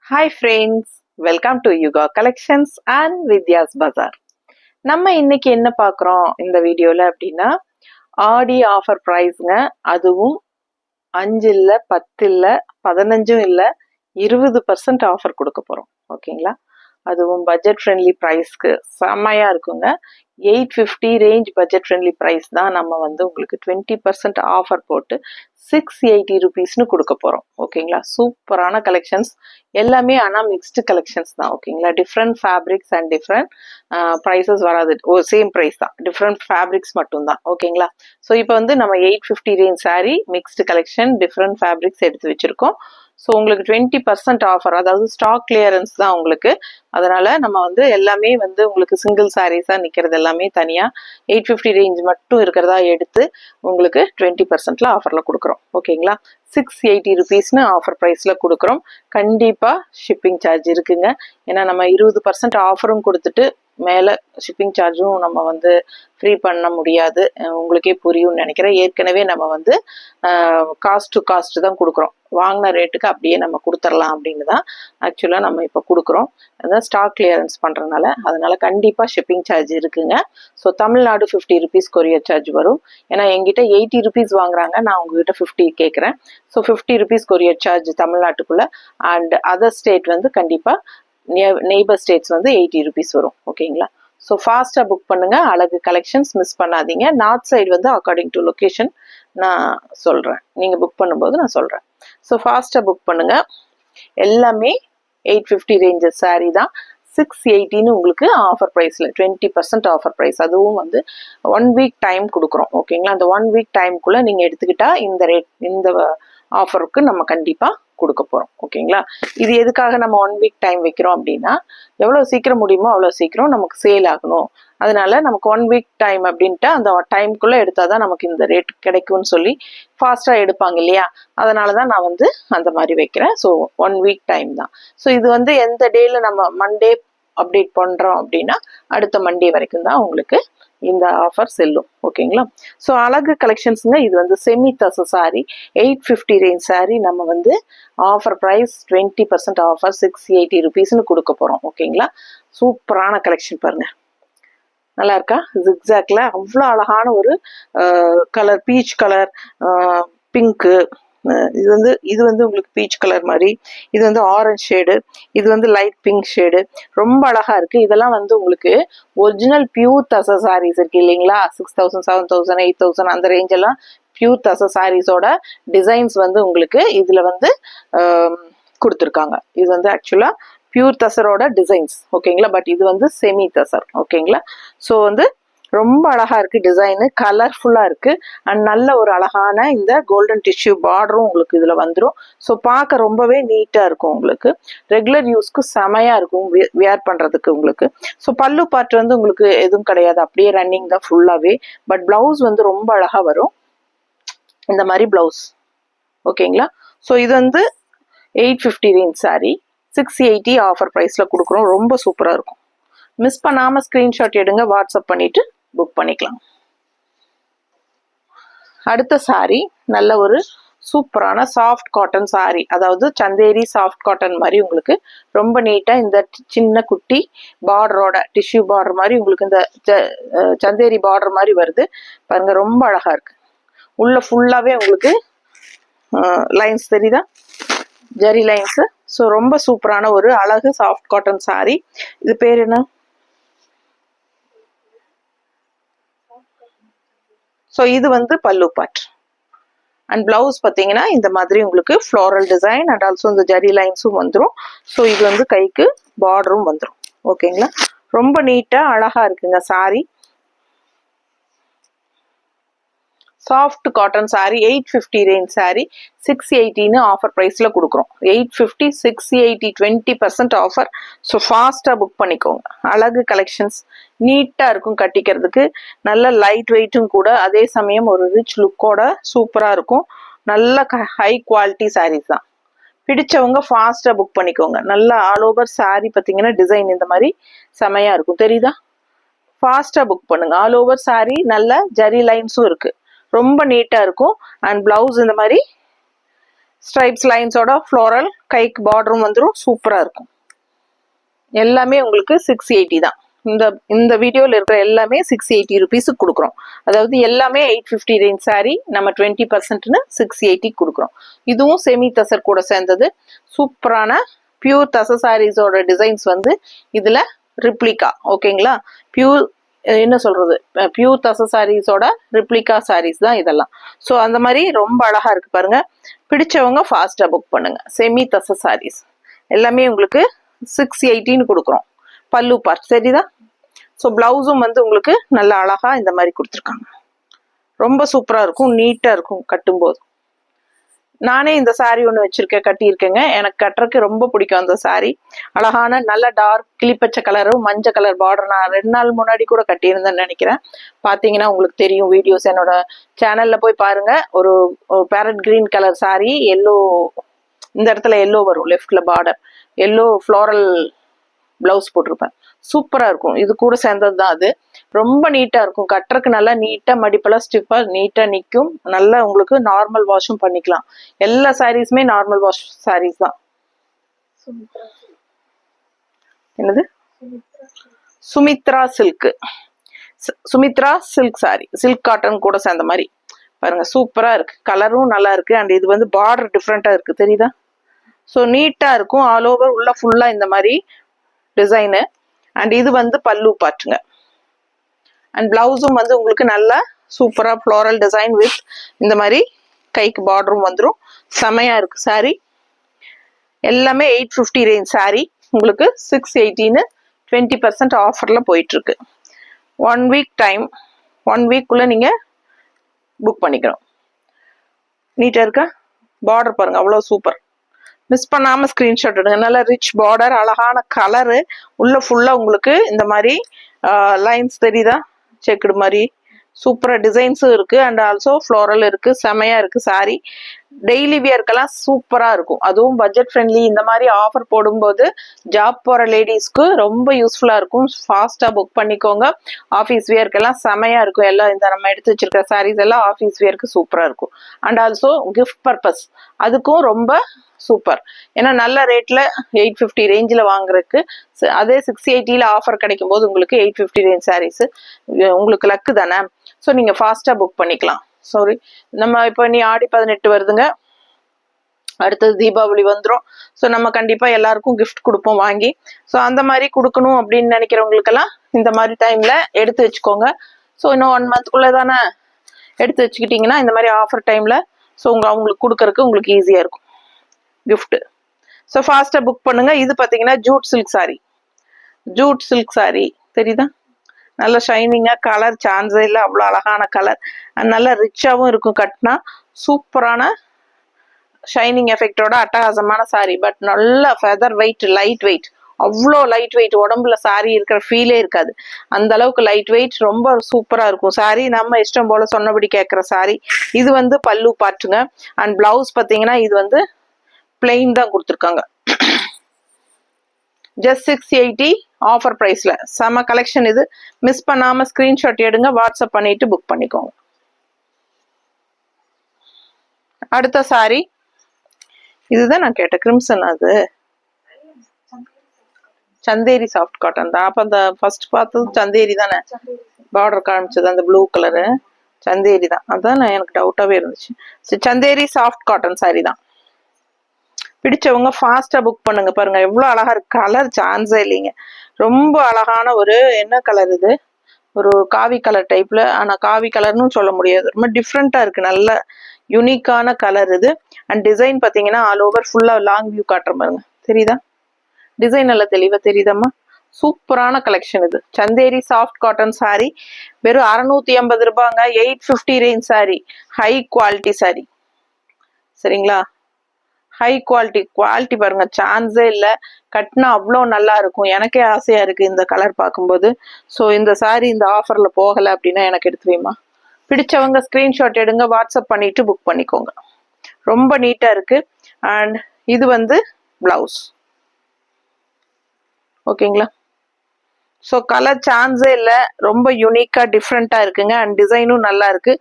Hi friends, welcome to Yuga Collections and Vidya's Bazaar. நம்ம இன்னைக்கு என்ன பார்க்குறோம் இந்த வீடியோல அப்படின்னா ஆடி ஆஃபர் ப்ரைஸ்ங்க. அதுவும் 5 இல்ல 10 இல்ல 15 இல்ல 20% ஆஃபர் கொடுக்க போறோம். ஓகேங்களா? அதுவும் பட்ஜெட் ஃப்ரெண்ட்லி ப்ரைஸ்க்கு செம்மையா இருக்குங்க. 850 ரேஞ்ச் பட்ஜெட் ஃப்ரெண்ட்லி ப்ரைஸ் தான் நம்ம உங்களுக்கு 20% ஆஃபர் போட்டு 680 ருபீஸ்னு கொடுக்க போறோம். ஓகேங்களா? சூப்பரான கலெக்ஷன்ஸ் எல்லாமே, ஆனால் மிக்ஸ்டு கலெக்ஷன்ஸ் தான். ஓகேங்களா? Different fabrics and different prices வராது. சேம் ப்ரைஸ் தான், டிஃப்ரெண்ட் ஃபேப்ரிக்ஸ் மட்டும்தான். ஓகேங்களா? ஸோ இப்போ நம்ம 850 range sari mixed collection different fabrics எடுத்து வச்சிருக்கோம். ஸோ உங்களுக்கு 20% ஆஃபர், அதாவது ஸ்டாக் கிளியரன்ஸ் தான் உங்களுக்கு. அதனால நம்ம எல்லாமே உங்களுக்கு சிங்கிள் சாரீஸாக நிற்கிறது எல்லாமே தனியாக 850 ரேஞ்ச் மட்டும் இருக்கிறதா எடுத்து உங்களுக்கு 20%ல ஆஃபரில் கொடுக்குறோம். ஓகேங்களா? 680 ருபீஸ்னு ஆஃபர் ப்ரைஸில் கொடுக்குறோம். கண்டிப்பாக ஷிப்பிங் சார்ஜ் இருக்குங்க. ஏன்னா நம்ம 20% ஆஃபரும் கொடுத்துட்டு மேலே ஷிப்பிங் சார்ஜும் நம்ம ஃப்ரீ பண்ண முடியாது. உங்களுக்கே புரியும்னு நினைக்கிறேன். ஏற்கனவே நம்ம காஸ்ட் டு காஸ்ட் தான் கொடுக்குறோம். வாங்கின ரேட்டுக்கு அப்படியே நம்ம கொடுத்துடலாம் அப்படின்னு தான் ஆக்சுவலாக நம்ம இப்போ கொடுக்குறோம். அதான் ஸ்டாக் கிளியரன்ஸ் பண்ணுறதுனால, அதனால கண்டிப்பாக ஷிப்பிங் சார்ஜ் இருக்குங்க. So Tamil Nadu 50 rupees courier charge வரும். ஏன்னா எங்கிட்ட 80 ருபீஸ் வாங்குறாங்க, நான் உங்ககிட்ட 50 கேட்குறேன். ஸோ 50 ருபீஸ் கொரியர் சார்ஜ் தமிழ்நாட்டுக்குள்ள. அண்ட் அதர் ஸ்டேட் கண்டிப்பாக நெய்பர் ஸ்டேட்ஸ் 80 ருபீஸ் வரும். ஓகேங்களா? ஸோ ஃபாஸ்ட்டாக புக் பண்ணுங்க. அழகு கலெக்ஷன்ஸ் மிஸ் பண்ணாதீங்க. North side according to location நான் சொல்கிறேன், நீங்கள் புக் பண்ணும்போது நான் சொல்கிறேன். ஸோ ஃபாஸ்ட்டாக புக் பண்ணுங்க. எல்லாமே 850 ரேஞ்சஸ் சாரீ தான். 680ன்னு உங்களுக்கு ஆஃபர் ப்ரைஸில் 20% ஆஃபர் ப்ரைஸ். அதுவும் 1 வீக் டைம் கொடுக்குறோம். ஓகேங்களா? அந்த 1 வீக் டைமுக்குள்ளே நீங்கள் எடுத்துக்கிட்டா இந்த ஆஃபருக்கு நம்ம கண்டிப்பாக கொடுக்க போகிறோம். ஓகேங்களா? இது எதுக்காக நம்ம 1 வீக் டைம் வைக்கிறோம் அப்படின்னா, எவ்வளோ சீக்கிரம் முடியுமோ அவ்வளோ சீக்கிரம் நமக்கு சேல் ஆகணும். அதனால நமக்கு 1 வீக் டைம் அப்படின்ட்டு அந்த டைமுக்குள்ளே எடுத்தால் தான் நமக்கு இந்த ரேட் கிடைக்கும்னு சொல்லி ஃபாஸ்ட்டாக எடுப்பாங்க இல்லையா? அதனால தான் நான் அந்த மாதிரி வைக்கிறேன். ஸோ 1 வீக் டைம் தான். ஸோ இது எந்த டேயில் நம்ம மண்டே அப்டேட் பண்ணுறோம் அப்படின்னா அடுத்த மண்டே வரைக்கும் தான் உங்களுக்கு இந்த ஆஃபர் செல்லும். ஓகேங்களா? ஸோ அழகு கலெக்ஷன்ஸுங்க. இது செமி தசு சாரி 850 ரேஞ்ச் சாரி நம்ம ஆஃபர் ப்ரைஸ் 20% ஆஃபர் 680 ருபீஸ்னு கொடுக்க போகிறோம். ஓகேங்களா? சூப்பரான கலெக்ஷன் பாருங்க, நல்லா இருக்கா? ஜிக்ஸாக்ல அவ்வளோ அழகான ஒரு கலர், பீச் கலர், பிங்க்கு, இது உங்களுக்கு பீச் கலர் மாதிரி, இது ஆரஞ்ச் ஷேடு, இது லைட் பிங்க் ஷேடு, ரொம்ப அழகா இருக்கு. இதெல்லாம் உங்களுக்கு ஒரிஜினல் பியூர் தச சாரீஸ் இருக்கு இல்லைங்களா? 6000 7000 8000 அந்த ரேஞ்ச் எல்லாம் பியூர் தச சாரீஸோட டிசைன்ஸ் உங்களுக்கு இதுல கொடுத்துருக்காங்க. இது ஆக்சுவலா பியூர் தசரோட டிசைன்ஸ். ஓகேங்களா? பட் இது செமி தசர். ஓகேங்களா? ஸோ ரொம்ப அழகா இருக்கு, டிசைனு கலர்ஃபுல்லா இருக்கு. அண்ட் நல்ல ஒரு அழகான இந்த கோல்டன் டிஷ்யூ பார்டரும் உங்களுக்கு இதுல வந்துடும். ஸோ பார்க்க ரொம்பவே நீட்டா இருக்கும். உங்களுக்கு ரெகுலர் யூஸ்க்கு செமையா இருக்கும் வியர் பண்றதுக்கு உங்களுக்கு. ஸோ பல்லு பார்ட் உங்களுக்கு எதுவும் கிடையாது, அப்படியே ரன்னிங் தான் ஃபுல்லாவே. பட் பிளவுஸ் ரொம்ப அழகா வரும், இந்த மாதிரி பிளவுஸ். ஓகேங்களா? ஸோ இது 850 ரேஞ்ச் சாரி 680 ஆஃபர் ப்ரைஸ்ல கொடுக்குறோம். ரொம்ப சூப்பரா இருக்கும். மிஸ் பண்ணாம ஸ்கிரீன்ஷாட் எடுங்க, வாட்ஸ்அப் பண்ணிட்டு புக் பண்ணிக்கலாம். அடுத்த சாரி நல்ல ஒரு சூப்பரான சாஃப்ட் காட்டன் சாரி, அதாவது சந்தேரி சாஃப்ட் காட்டன் மாதிரி உங்களுக்கு ரொம்ப நீட்டா இந்த சின்ன குட்டி பார்டரோட டிஷ்யூ பார்டர் மாதிரி உங்களுக்கு இந்த சந்தேரி பார்டர் மாதிரி வருது பாருங்க. ரொம்ப அழகா இருக்கு. உள்ள ஃபுல்லாவே உங்களுக்கு லைன்ஸ் தெரியுதா? ஜரி லைன்ஸ். ஸோ ரொம்ப சூப்பரான ஒரு அழகு சாஃப்ட் காட்டன் சாரி. இது பேர் என்ன? ஸோ இது பல்லு பார்ட். அண்ட் பிளவுஸ் பார்த்தீங்கன்னா இந்த மாதிரி உங்களுக்கு ஃப்ளோரல் டிசைன் அண்ட் ஆல்சோ இந்த ஜரி லைன்ஸும் வந்துடும். ஸோ இது கைக்கு பார்டரும் வந்துடும். ஓகேங்களா? ரொம்ப நீட்டா அழகா இருக்குங்க sari. Soft cotton sari 850 range sari 680ன்னு ஆஃபர் ப்ரைஸில் கொடுக்குறோம். 850 680 20% ஆஃபர். ஸோ ஃபாஸ்ட்டாக புக் பண்ணிக்கோங்க. அழகு கலெக்ஷன்ஸ் நீட்டாக இருக்கும், கட்டிக்கிறதுக்கு நல்ல லைட் வெயிட்டும் கூட, அதே சமயம் ஒரு ரிச் லுக்கோட சூப்பராக இருக்கும். நல்ல ஹை குவாலிட்டி சாரீஸ் தான். பிடிச்சவங்க ஃபாஸ்ட்டாக புக் பண்ணிக்கோங்க. நல்ல ஆல் ஓவர் சாரி பார்த்தீங்கன்னா டிசைன் இந்த மாதிரி செமையாக இருக்கும், தெரியுதா? ஃபாஸ்ட்டாக புக் பண்ணுங்க. ஆல் ஓவர் சாரி நல்ல ஜரி லைன்ஸும் இருக்கு, ரொம்ப நீட்டா இருக்கும். அண்ட் பிளவுஸ் இந்த மாதிரி ஸ்ட்ரைப்ஸ் லைன்ஸோட ஃப்ளோரல் கைக்கு பார்டரும் வந்துடும். சூப்பராக இருக்கும். எல்லாமே உங்களுக்கு 680 தான். இந்த வீடியோவில் இருக்கிற எல்லாமே 680 ருபீஸுக்கு கொடுக்குறோம். அதாவது எல்லாமே 850 ரேஞ்ச் சாரி நம்ம 20%ன்னு 680 கொடுக்குறோம். இதுவும் செமி தசர் கூட சேர்ந்தது. சூப்பரான பியூர் தசர் சாரீஸோட டிசைன்ஸ் வந்து இதில் ரிப்ளிகா. ஓகேங்களா? பியூர் என்ன சொல்றது, பியூர் தசர் சாரீஸோட ரிப்ளிகா சாரீஸ் தான் இதெல்லாம். ஸோ அந்த மாதிரி ரொம்ப அழகா இருக்கு பாருங்க. பிடிச்சவங்க ஃபாஸ்டா புக் பண்ணுங்க. செமி தசர் சாரீஸ் எல்லாமே உங்களுக்கு 680ன்னு கொடுக்குறோம். பல்லு பார்ட் சரிதான். ஸோ பிளவுஸும் வந்து உங்களுக்கு நல்ல அழகா இந்த மாதிரி கொடுத்துருக்காங்க. ரொம்ப சூப்பரா இருக்கும், நீட்டா இருக்கும் கட்டும்போது. நானே இந்த சாரீ ஒன்று வச்சிருக்கேன், கட்டியிருக்கேங்க. எனக்கு கட்டுறதுக்கு ரொம்ப பிடிக்கும் அந்த சாரீ. அழகான நல்ல டார்க் கிளிப்பச்சை கலரும் மஞ்சள் கலர் பார்டர். நான் 2 நாள் முன்னாடி கூட கட்டியிருந்தேன்னு நினைக்கிறேன். பார்த்தீங்கன்னா உங்களுக்கு தெரியும். வீடியோஸ் என்னோட சேனல்ல போய் பாருங்க. ஒரு farad green colour sari, yellow, இந்த இடத்துல எல்லோ வரும், லெஃப்ட்ல பார்டர் எல்லோ ஃப்ளோரல் பிளவுஸ் போட்டிருப்பேன். சூப்பரா இருக்கும். இது கூட சேர்ந்தது தான் அது. ரொம்ப நீட்டா இருக்கும் கட்டுறதுக்கு. நல்லா நீட்டா மடிப்பெல்லாம் ஸ்டிஃபா நீட்டா நிற்கும். நல்லா உங்களுக்கு நார்மல் வாஷும் பண்ணிக்கலாம். எல்லா சாரீஸுமே நார்மல் வாஷ் சாரீஸ் தான். என்னது? Sumitra silk. Sumitra silk sorry, silk cotton கூட சேர்ந்த மாதிரி பாருங்க. சூப்பரா இருக்கு. கலரும் நல்லா இருக்கு. அண்ட் இது வந்து பார்டர் டிஃப்ரெண்டா இருக்கு, தெரியுதா? ஸோ நீட்டா இருக்கும். ஆல் ஓவர் உள்ள ஃபுல்லா இந்த மாதிரி டிசைனு. அண்ட் இது வந்து பல்லு பாட்டுங்க. அண்ட் பிளவுஸும் வந்து உங்களுக்கு நல்லா சூப்பரா ஃப்ளோரல் டிசைன் வித் இந்த மாதிரி கைக்கு பார்டரும் வந்துடும். செமையா இருக்கு சாரி. எல்லாமே 850 ரேஞ்ச் சாரி உங்களுக்கு 680ன்னு 20% ஆஃபர்ல போயிட்டு இருக்கு. 1 வீக் டைம், 1 வீக்குள்ள நீங்க புக் பண்ணிக்கணும். நீட்டா இருக்கா? பார்டர் பாருங்க, அவ்வளோ சூப்பர். மிஸ் பண்ணாம ஸ்கிரீன்ஷாட் எடுங்க. நல்ல ரிச் பார்டர், அழகான கலரு. உள்ள ஃபுல்லா உங்களுக்கு இந்த மாதிரி லைன்ஸ் தெரியுதா, செக்குடு மாதிரி. சூப்பரா டிசைன்ஸும் இருக்கு. அண்ட் ஆல்சோ ஃப்ளோரல் இருக்கு. செமையா இருக்கு சாரி. டெய்லி வியர்க்கெல்லாம் சூப்பரா இருக்கும். அதுவும் பட்ஜெட் ஃப்ரெண்ட்லி. இந்த மாதிரி ஆஃபர் போடும்போது ஜாப் போற லேடிஸ்க்கு ரொம்ப யூஸ்ஃபுல்லா இருக்கும். ஃபாஸ்டா புக் பண்ணிக்கோங்க. ஆஃபீஸ் வியர்க்கெல்லாம் செமையா இருக்கும். எல்லாம் இந்த நம்ம எடுத்து வச்சிருக்கிற சாரீஸ் எல்லாம் ஆஃபீஸ் வியர்க்கு சூப்பரா இருக்கும். அண்ட் ஆல்சோ கிஃப்ட் பர்பஸ் அதுக்கும் ரொம்ப சூப்பர். ஏன்னா நல்ல ரேட்ல 850 ரேஞ்சில் வாங்குறதுக்கு, அதே 680ல ஆஃபர் கிடைக்கும் போது உங்களுக்கு 850 ரேஞ்ச் சாரீஸ் உங்களுக்கு லக்கு தானே. ஸோ நீங்க ஃபாஸ்டா புக் பண்ணிக்கலாம். சாரி, நம்ம இப்போ நீ ஆடி 18 வருதுங்க. அடுத்தது தீபாவளி வந்துடும். ஸோ நம்ம கண்டிப்பா எல்லாருக்கும் கிஃப்ட் கொடுப்போம் வாங்கி. ஸோ அந்த மாதிரி கொடுக்கணும் அப்படின்னு நினைக்கிறவங்களுக்கெல்லாம் இந்த மாதிரி டைம்ல எடுத்து வச்சுக்கோங்க. ஸோ இன்னும் 1 மந்த்க்குள்ள தானே எடுத்து வச்சுக்கிட்டீங்கன்னா இந்த மாதிரி ஆஃபர் டைம்ல ஸோ அவங்களுக்கு கொடுக்கறதுக்கு உங்களுக்கு ஈஸியா இருக்கும் கிஃப்ட். ஸோ ஃபாஸ்டா புக் பண்ணுங்க. இது பார்த்தீங்கன்னா Jude silk sorry. Jude silk sorry தெரியுதா? நல்ல ஷைனிங்கா, கலர் சான்ஸே இல்லை, அவ்வளோ அழகான கலர். நல்ல ரிச்சாகவும் இருக்கும் கட்டினா. சூப்பரான ஷைனிங் எஃபெக்டோட அட்டகாசமான சாரி. பட் நல்ல ஃபெதர் வெயிட், லைட் வெயிட். அவ்வளோ லைட் வெயிட். உடம்புல சாரி இருக்கிற ஃபீலே இருக்காது. அந்த அளவுக்கு லைட் வெயிட். ரொம்ப சூப்பரா இருக்கும் சாரி. நம்ம இஷ்டம் போல சொன்னபடி கேட்குற சாரி. இது வந்து பல்லு பாட்டுங்க. அண்ட் பிளவுஸ் பார்த்தீங்கன்னா இது வந்து பிளெயின் தான் கொடுத்துருக்காங்க. ஜஸ்ட் 680 ஆஃபர் பிரைஸ்ல செம கலெக்ஷன் இது. மிஸ் பண்ணாம ஸ்கிரீன்ஷாட் எடுங்க, வாட்ஸ்அப் பண்ணிட்டு புக் பண்ணிக்கோங்க. அடுத்த சாரி இதுதான் நான் கேட்டேன், கிரிம்சன். அது சந்தேரி சாஃப்ட் காட்டன் தான். அப்ப அந்த ஃபர்ஸ்ட் பார்த்தது சந்தேரி தானே, பார்டர் காமிச்சது அந்த ப்ளூ கலரு சந்தேரி தான். அதான் எனக்கு டவுட்டாவே இருந்துச்சு. சந்தேரி சாஃப்ட் காட்டன் சாரி தான். பிடிச்சவங்க ஃபாஸ்டா புக் பண்ணுங்க. பாருங்க எவ்வளவு அழகா இருக்கு. கலர் சான்ஸே இல்லைங்க. ரொம்ப அழகான ஒரு என்ன கலர் இது, ஒரு காவி கலர் டைப்ல. ஆனா காவி கலர்னு சொல்ல முடியாது, ரொம்ப டிஃப்ரெண்டா இருக்கு. நல்ல யூனிக்கான கலர் இது. அண்ட் டிசைன் பாத்தீங்கன்னா ஆல் ஓவர் ஃபுல்லா லாங் வியூ காட்டுற பாருங்க, தெரியுதா? டிசைன் நல்லா தெளிவா தெரியுதாம்மா? சூப்பரான கலெக்ஷன் இது. சந்தேரி சாஃப்ட் காட்டன் சாரி வெறும் 680 ரூபாங்க. 850 range sari. High quality sari, சரிங்களா? High quality. குவாலிட்டி பாருங்க, சான்ஸே இல்லை. கட்டினா அவ்வளோ நல்லா இருக்கும். எனக்கே ஆசையா இருக்கு இந்த கலர் பார்க்கும்போது. ஸோ இந்த சாரி இந்த ஆஃபர்ல போகலை அப்படின்னா எனக்கு எடுத்து வைமா. பிடிச்சவங்க ஸ்கிரீன்ஷாட் எடுங்க, வாட்ஸ்அப் பண்ணிட்டு புக் பண்ணிக்கோங்க. ரொம்ப நீட்டா இருக்கு. அண்ட் இது வந்து பிளவுஸ். ஓகேங்களா? ஸோ கலர் சான்ஸே இல்லை. ரொம்ப யூனிக்கா டிஃப்ரெண்டா இருக்குங்க. அண்ட் டிசைனும் நல்லா இருக்கு.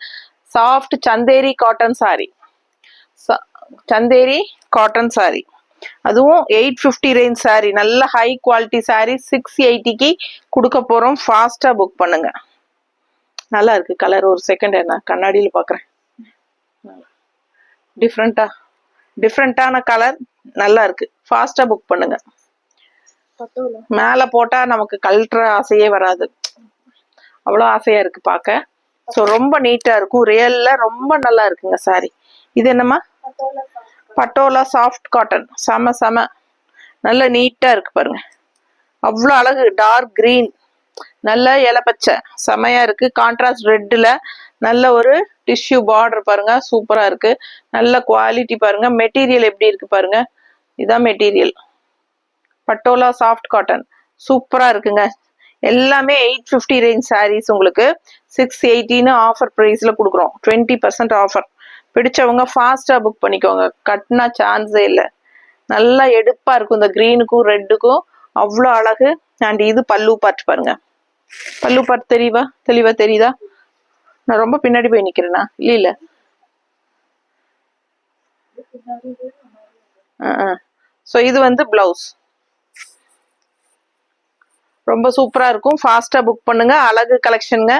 Soft Chanderi cotton sorry. Chanderi cotton sorry, அதுவும் 850 ரேஞ்ச் சாரி, நல்ல ஹை குவாலிட்டி சாரி 680க்கு கொடுக்க போறோம். ஃபாஸ்டா புக் பண்ணுங்க. நல்லா இருக்கு கலர். ஒரு செகண்ட் என்ன கண்ணாடியில பாக்குறேன். டிஃப்ரெண்டான கலர் நல்லா இருக்கு. ஃபாஸ்டா புக் பண்ணுங்க. மேல போட்டா நமக்கு கல்ற ஆசையே வராது, அவ்வளோ ஆசையா இருக்கு பார்க்க. ஸோ ரொம்ப நீட்டா இருக்கும். ரியல்ல ரொம்ப நல்லா இருக்குங்க சாரி. இது என்னம்மா? Patola soft cotton. செம நல்ல நீட்டா இருக்கு பாருங்க. அவ்வளோ அழகு. டார்க் கிரீன், நல்ல இலை பச்சை, செமையா இருக்கு. கான்ட்ராஸ்ட் ரெட்ல நல்ல ஒரு டிஷ்யூ பார்டர் பாருங்க, சூப்பரா இருக்கு. நல்ல குவாலிட்டி பாருங்க. மெட்டீரியல் எப்படி இருக்கு பாருங்க. இதான் மெட்டீரியல். பட்டோலா சாஃப்ட் காட்டன் சூப்பரா இருக்குங்க. எல்லாமே 850 ரேஞ்ச் சாரீஸ் உங்களுக்கு 680 ஆஃபர் ப்ரைஸ்ல கொடுக்குறோம். 20% ஆஃபர். பிடிச்சவங்க ஃபாஸ்டா புக் பண்ணிக்கோங்க. கட்னா சான்ஸே இல்லை. நல்லா எடுப்பா இருக்கும். இந்த கிரீனுக்கும் ரெட்டுக்கும் அவ்வளோ அழகு. அண்ட் இது பல்லு பார்ட் பாருங்க. பல்லு பார்ட் தெளிவா தெரியுதா? நான் ரொம்ப பின்னாடி போய் நிக்கிறேனா? இல்ல ஸோ இது வந்து பிளவுஸ். ரொம்ப சூப்பரா இருக்கும். ஃபாஸ்டா புக் பண்ணுங்க. அழகு கலெக்ஷனுங்க.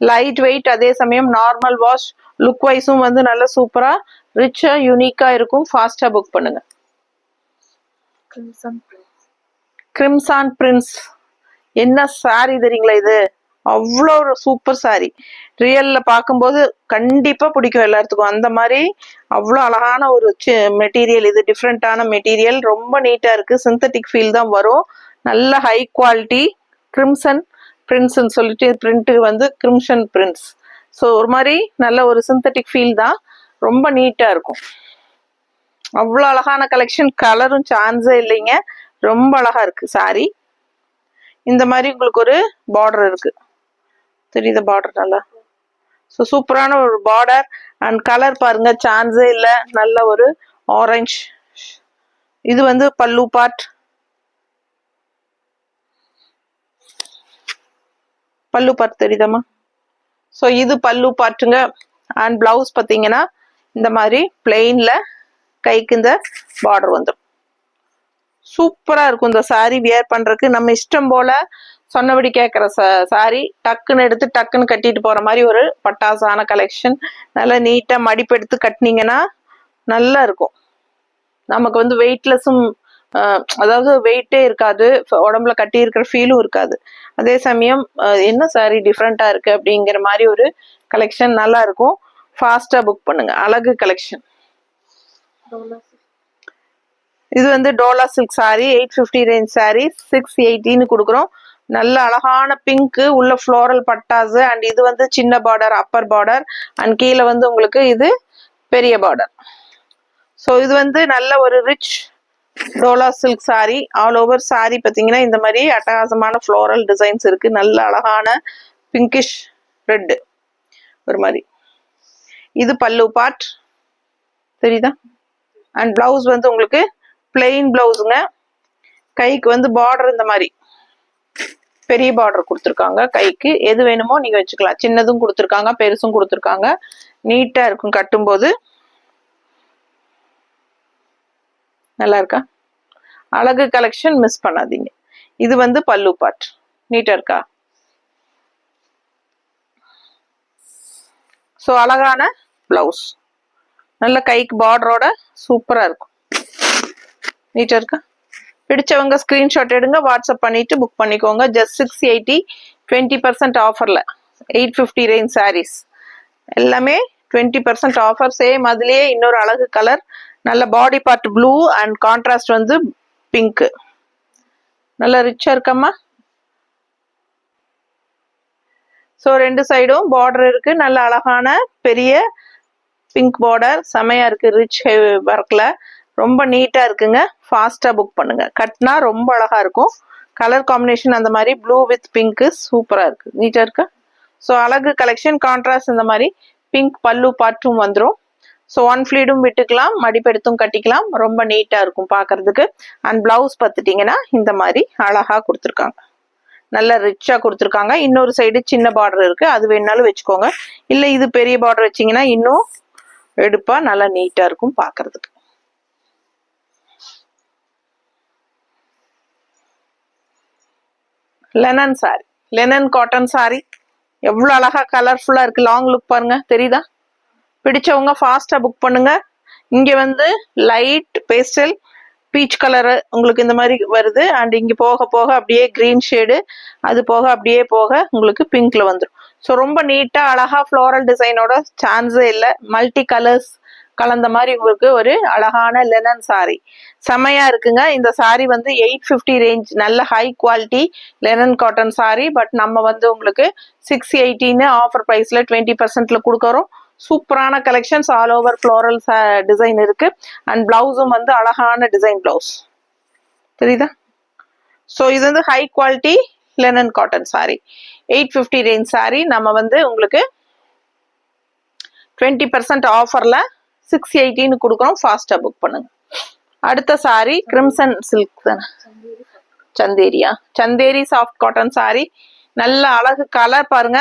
லைட் வெயிட், அதே சமயம் நார்மல் வாஷ், லுக் வைஸும் வந்து நல்ல சூப்பரா ரிச்சா யூனிக்கா இருக்கும். ஃபாஸ்டா புக் பண்ணுங்க. கிரிம்சான் பிரின்ஸ் என்ன சாரி தெரியுங்களா? இது அவ்வளோ ஒரு சூப்பர் சாரி. ரியல்ல பார்க்கும்போது கண்டிப்பா பிடிக்கும் எல்லாத்துக்கும். அந்த மாதிரி அவ்வளோ அழகான ஒரு மெட்டீரியல். இது டிஃப்ரெண்டான மெட்டீரியல். ரொம்ப நீட்டா இருக்கு. சிந்தட்டிக் ஃபீல் தான் வரும். நல்ல ஹை குவாலிட்டி. கிரிம்சன் பிரின்ஸ்ன்னு சொல்லிட்டு பிரிண்ட் வந்து கிரிம்சன் பிரின்ஸ். ஸோ ஒரு மாதிரி நல்ல ஒரு சிந்தட்டிக் ஃபீல் தான். ரொம்ப நீட்டா இருக்கும். அவ்வளோ அழகான கலெக்ஷன். கலரும் சான்ஸே இல்லைங்க. ரொம்ப அழகா இருக்கு சாரி. இந்த மாதிரி உங்களுக்கு ஒரு பார்டர் இருக்கு, தெரியுது பார்டர் நல்லா. ஸோ சூப்பரான ஒரு பார்டர். அண்ட் கலர் பாருங்க, சான்ஸே இல்லை. நல்ல ஒரு ஆரஞ்சு. இது வந்து பல்லு பார்ட். பல்லு பார்ட் தெரியுதாம்மா? ஸோ இது பல்லு பார்ட்டுங்க. அண்ட் பிளவுஸ் பார்த்தீங்கன்னா இந்த மாதிரி பிளெயின்ல கைக்கு இந்த பார்டர் வந்துடும். சூப்பரா இருக்கும். இந்த சாரி வியர் பண்றதுக்கு நம்ம இஷ்டம் போல சொன்னபடி கேட்குற சாரி டக்குன்னு எடுத்து டக்குன்னு கட்டிட்டு போற மாதிரி ஒரு பட்டாசான கலெக்ஷன். நல்லா நீட்டா மடிப்பு எடுத்து கட்டினீங்கன்னா நல்லா இருக்கும். நமக்கு வந்து வெயிட்லெஸ்ஸும், அதாவது வெயிட்டே இருக்காது, உடம்புல கட்டி இருக்கிற ஃபீலும் இருக்காது. அதே சமயம் என்ன சாரி டிஃப்ரெண்டா இருக்கு அப்படிங்கிற மாதிரி ஒரு கலெக்ஷன். நல்லா இருக்கும். ஃபாஸ்டா புக் பண்ணுங்க. அழகு கலெக்ஷன். இது வந்து Dola silk sorry 850 range sari 680 கொடுக்குறோம். நல்ல அழகான பிங்க், உள்ள ஃப்ளோரல் பட்டாசு. அண்ட் இது வந்து சின்ன பார்டர், அப்பர் பார்டர். அண்ட் கீழே வந்து உங்களுக்கு இது பெரிய பார்டர். ஸோ இது வந்து நல்ல ஒரு rich Dola silk sorry. All over sorry பார்த்தீங்கன்னா இந்த மாதிரி அட்டகாசமான ஃப்ளோரல் டிசைன்ஸ் இருக்கு. நல்ல அழகான பிங்கிஷ் ரெட் ஒரு மாதிரி. இது பல்லு பார்ட் தெரியுதா? அண்ட் பிளவுஸ் வந்து உங்களுக்கு பிளெயின் பிளவுஸுங்க. கைக்கு வந்து பார்டர் இந்த மாதிரி பெரிய பார்டர் கொடுத்துருக்காங்க. கைக்கு எது வேணுமோ நீங்க வச்சுக்கலாம். சின்னதும் கொடுத்துருக்காங்க, பெருசும் கொடுத்துருக்காங்க. நீட்டா இருக்கும் கட்டும்போது. நல்லா இருக்கா? அழகு கலெக்ஷன் மிஸ் பண்ணாதீங்க. இது வந்து பல்லு பார்ட். நீட்டா இருக்கா? ஸோ அழகான பிளவுஸ், நல்ல கைக்கு பார்டரோட சூப்பரா இருக்கும். நீட்டா இருக்கா? பிடிச்சவங்க ஸ்கிரீன்ஷாட் எடுங்க, வாட்ஸ்அப் பண்ணிட்டு புக் பண்ணிக்கோங்க. ஜஸ்ட் 680, 20% ஆஃபர்ல 850 ரேஞ்ச் சாரீஸ் எல்லாமே 20% ஆஃபர். சேம் அதுலயே இன்னொரு அழகு கலர். நல்ல body part blue and contrast வந்து பிங்க். நல்ல ரிச்சா இருக்கம்மா. ஸோ ரெண்டு சைடும் பார்டர் இருக்கு. நல்ல அழகான பெரிய பிங்க் பார்டர். செமையா இருக்கு. ரிச் ஒர்க்ல ரொம்ப நீட்டா இருக்குங்க. ஃபாஸ்டா புக் பண்ணுங்க. கட்னா ரொம்ப அழகா இருக்கும். கலர் காம்பினேஷன் அந்த மாதிரி ப்ளூ வித் பிங்க் சூப்பரா இருக்கு. நீட்டா இருக்கு. ஸோ அழகு கலெக்ஷன். கான்ட்ராஸ்ட் இந்த மாதிரி பிங்க் பல்லு பார்ட்டும் வந்துடும். ஸோ ஒன் ஃபிளீடும் விட்டுக்கலாம், மடிப்பெடுத்தும் கட்டிக்கலாம். ரொம்ப நீட்டா இருக்கும் பார்க்கறதுக்கு. அண்ட் பிளவுஸ் பார்த்துட்டீங்கன்னா இந்த மாதிரி அழகா கொடுத்துருக்காங்க. நல்ல ரிச்சா கொடுத்துருக்காங்க. இன்னொரு சைடு சின்ன பார்டர் இருக்கு, அது வேணாலும் வச்சுக்கோங்க. இல்லை இது பெரிய பார்டர் வச்சிங்கன்னா இன்னும் எடுப்பா நல்லா நீட்டா இருக்கும் பார்க்கறதுக்கு. Linen sorry, linen cotton sorry. எவ்வளோ அழகா கலர்ஃபுல்லா இருக்கு. லாங் லுக் பாருங்க, தெரியுதா? பிடிச்சவங்க ஃபாஸ்டா புக் பண்ணுங்க. இங்க வந்து லைட் பேஸ்டல் பீச் கலர் உங்களுக்கு இந்த மாதிரி வருது. அண்ட் இங்க போக போக அப்படியே கிரீன் ஷேடு, அது போக அப்படியே போக உங்களுக்கு பிங்க்ல வந்துடும். ஸோ ரொம்ப நீட்டா அழகா ஃப்ளோரல் டிசைனோட சான்ஸே இல்லை. மல்டி கலர்ஸ் கலந்த மாதிரி உங்களுக்கு ஒரு அழகான லெனன் சாரி செமையா இருக்குங்க. இந்த சாரி வந்து 850 ரேஞ்ச், நல்ல high quality linen cotton sorry. But நம்ம வந்து உங்களுக்கு 680 ஆஃபர் ப்ரைஸ்ல 20%ல கொடுக்குறோம். சூப்பரான collections, all over floral design இருக்கு. அண்ட் பிளவுஸும் வந்து அழகான டிசைன் பிளவுஸ், தெரியுதா? ஸோ இது வந்து high quality linen cotton sari, 850 range sorry. நம்ம வந்து உங்களுக்கு 20% ஆஃபர்ல 680 கொடுக்குறோம். ஃபாஸ்டா புக் பண்ணுங்க. அடுத்த சாரி கிரிம்சன் சில்க் தானே, சந்தேரியா, சந்தேரி சாஃப்ட் காட்டன் சாரி. நல்ல அழகு கலர் பாருங்க,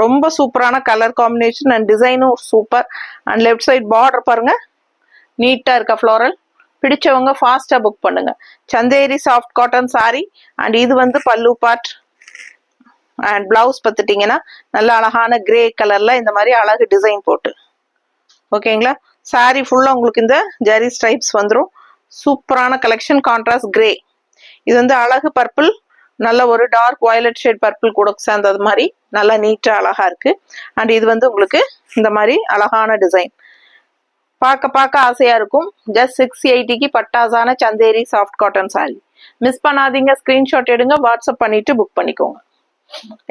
ரொம்ப சூப்பரான கலர் காம்பினேஷன் அண்ட் டிசைனும் super. And left side border பாருங்க, நீட்டா இருக்க ஃப்ளோரல். பிடிச்சவங்க ஃபாஸ்டா புக் பண்ணுங்க. Chanderi soft cotton sari. And இது வந்து பல்லு பார்ட். அண்ட் பிளவுஸ் பார்த்துட்டீங்கன்னா நல்ல அழகான கிரே கலர்ல இந்த மாதிரி அழகு டிசைன் போட்டு, ஓகேங்களா? சாரி ஃபுல்லா உங்களுக்கு இந்த ஜரி ஸ்ட்ரைப்ஸ் வந்துடும். சூப்பரான கலெக்ஷன். கான்ட்ராஸ்ட் கிரே, இது வந்து அழகு பர்பிள், நல்ல ஒரு டார்க் வயலட் ஷேட் பர்பிள் கூட சேர்ந்தது மாதிரி நல்லா நீட்டா அழகா இருக்கு. அண்ட் இது வந்து உங்களுக்கு இந்த மாதிரி அழகான டிசைன் பார்க்க பார்க்க ஆசையா இருக்கும். ஜஸ்ட் 680க்கு பட்டாசான Chanderi soft cotton sari. Miss பண்ணாதீங்க. ஸ்கிரீன்ஷாட் எடுங்க, வாட்ஸ்அப் பண்ணிட்டு புக் பண்ணிக்கோங்க.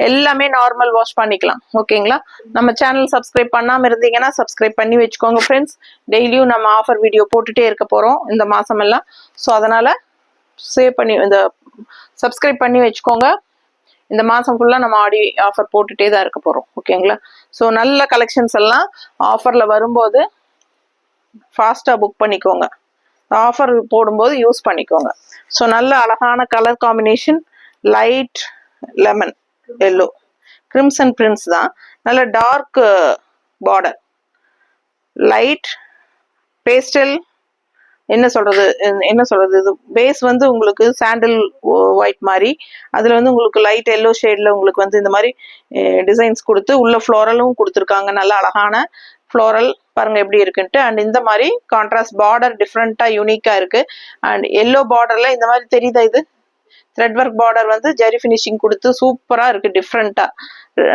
எல்லாமே நார்மல் வாஷ் பண்ணிக்கலாம், ஓகேங்களா? நம்ம சேனல் சப்ஸ்கிரைப் பண்ணாம இருந்தீங்கன்னா சப்ஸ்கிரைப் பண்ணி வச்சுக்கோங்க ஃப்ரெண்ட்ஸ். டெய்லியும் நம்ம ஆஃபர் வீடியோ போட்டுட்டே இருக்க போறோம் இந்த மாசம் எல்லாம். ஸோ அதனால சேவ் பண்ணி இந்த சப்ஸ்கிரைப் பண்ணி வச்சுக்கோங்க. இந்த மாசம் ஃபுல்லா நம்ம ஆடி ஆஃபர் போட்டுட்டே தான் இருக்க போறோம், ஓகேங்களா? ஸோ நல்ல கலெக்ஷன்ஸ் எல்லாம் ஆஃபர்ல வரும்போது ஃபாஸ்டா புக் பண்ணிக்கோங்க. ஆஃபர் போடும்போது யூஸ் பண்ணிக்கோங்க. ஸோ நல்ல அழகான colour combination, light lemon yellow, crimson prints தான். நல்ல டார்க் பார்டர், லைட் பேஸ்டல், என்ன சொல்றது இது பேஸ் வந்து உங்களுக்கு சாண்டில் ஒயிட் மாதிரி, அதுல வந்து உங்களுக்கு லைட் எல்லோ ஷேட்ல உங்களுக்கு வந்து இந்த மாதிரி டிசைன்ஸ் கொடுத்து உள்ள ஃப்ளோரலும் கொடுத்துருக்காங்க. நல்ல அழகான ஃப்ளோரல் பாருங்க எப்படி இருக்குன்ட்டு. அண்ட் இந்த மாதிரி கான்ட்ராஸ்ட் பார்டர் டிஃப்ரெண்டா யூனிக்கா இருக்கு. அண்ட் எல்லோ பார்டர்ல இந்த மாதிரி தெரியுதா, இது த்ரெட் ஒர்க் பார்டர் வந்து ஜெரி ஃபினிஷிங் கொடுத்து சூப்பரா இருக்கு, டிஃப்ரெண்டா